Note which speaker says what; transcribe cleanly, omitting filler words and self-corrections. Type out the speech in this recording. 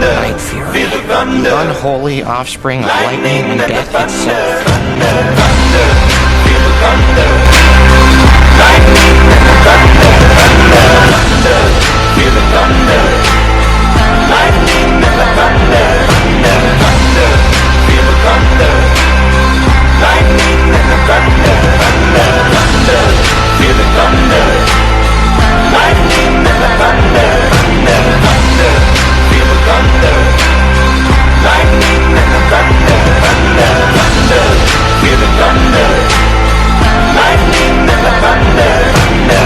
Speaker 1: Night Fury, the unholy offspring of lightning and death itself.
Speaker 2: Lightning